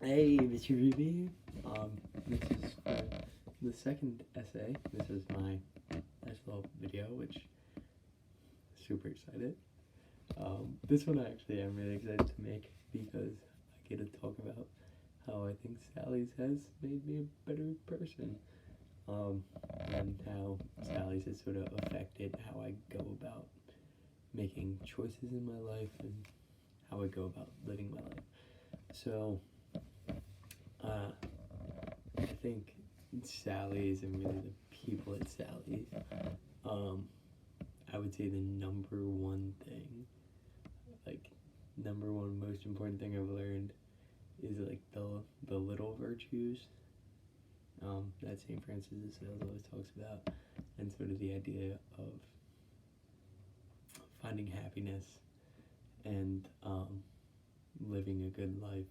Hey, Mr. Ruby. This is for the second essay. This is my nice little video, which super excited. This one actually I'm really excited to make because I get to talk about how I think Sally's has made me a better person. Um, and how Sally's has sort of affected how I go about making choices in my life and how I go about living my life. So, uh, I think Sally's and really the people at Sally's, um, I would say the number one thing, like number one most important thing I've learned is like the little virtues that St. Francis of Sales always talks about, and sort of the idea of finding happiness and living a good life,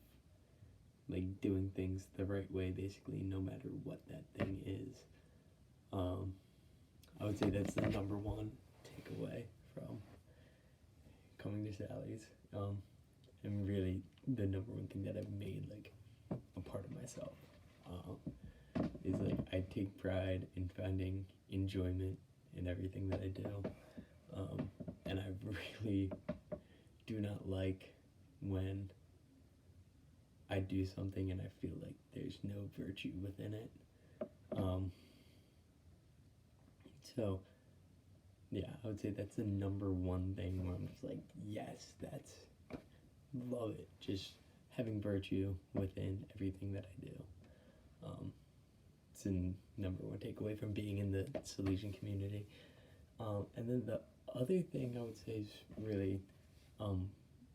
like doing things the right way, basically, no matter what that thing is. Um, I would say that's the number one takeaway from coming to Sally's. And really the number one thing that I've made like a part of myself is like I take pride in finding enjoyment in everything that I do. And I really do not like when I do something and I feel like there's no virtue within it. Um, so yeah, I would say that's the number one thing where I'm just like, yes, that's love it. Just having virtue within everything that I do. Um, it's a number one takeaway from being in the Salesian community. And then the other thing I would say is really um,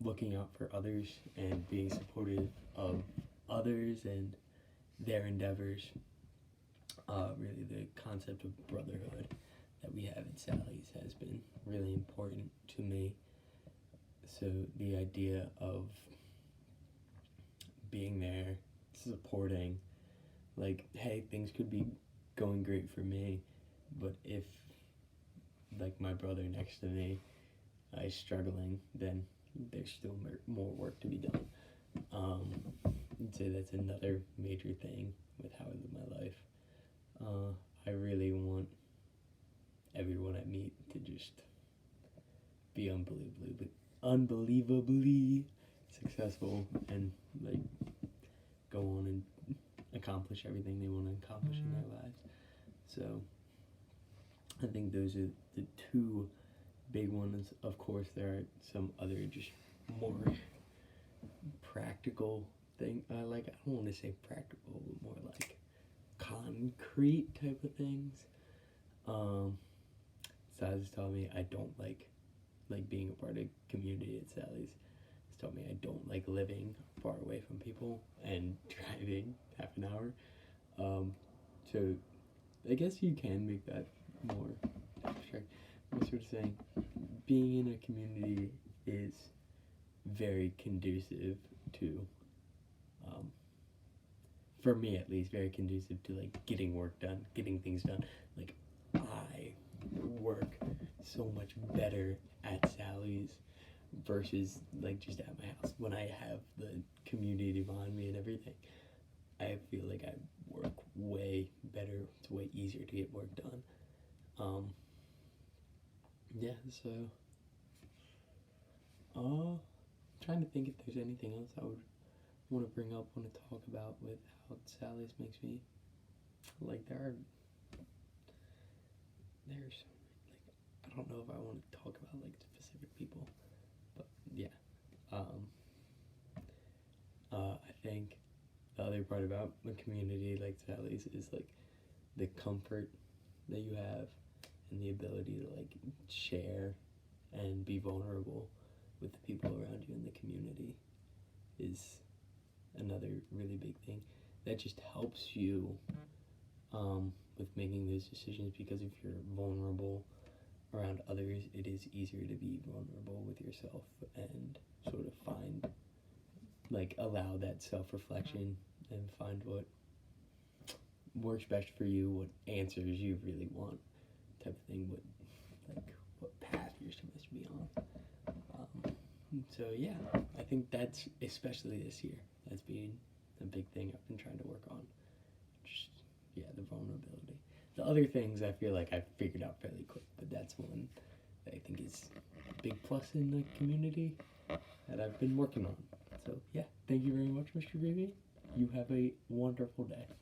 looking out for others and being supportive of others and their endeavors. Really, the concept of brotherhood that we have at Sally's has been really important to me. So the idea of being there, supporting, like, hey, things could be going great for me, but if, like, my brother next to me is struggling, then there's still more work to be done. I'd say that's another major thing with how I live my life. I really want everyone I meet to just be unbelievably successful and like go on and accomplish everything they want to accomplish in their lives. So I think those are the two big ones. Of course, there are some other just more practical thing. Like I don't want to say practical, but more like concrete type of things. Saz taught me I don't like being a part of community at Sally's. It's taught me I don't like living far away from people and driving half an hour. So I guess you can make that more abstract. I'm sort of saying being in a community is very conducive to, um, for me at least, very conducive to like getting work done, getting things done. Like I work so much better at Sally's versus like just at my house when I have the community behind me and everything. I feel like I work way better. It's way easier to get work done. Um, yeah, so trying to think if there's anything else I would want to bring up, want to talk about with how Sally's makes me like there's like I don't know if I want to talk about like specific people, but yeah. Um, I think the other part about a community like Sally's is like the comfort that you have and the ability to like share and be vulnerable with the people around you in the community is another really big thing that just helps you with making those decisions, because if you're vulnerable around others, it is easier to be vulnerable with yourself and sort of find, like, allow that self reflection and find what works best for you, what answers you really want, type of thing, what path you're supposed to be on. So yeah, I think that's especially this year. a big thing I've been trying to work on. Just, yeah, the vulnerability. The other things I feel like I've figured out fairly quick, but that's one that I think is a big plus in the community that I've been working on. So yeah, thank you very much, Mr. Gravy. You have a wonderful day.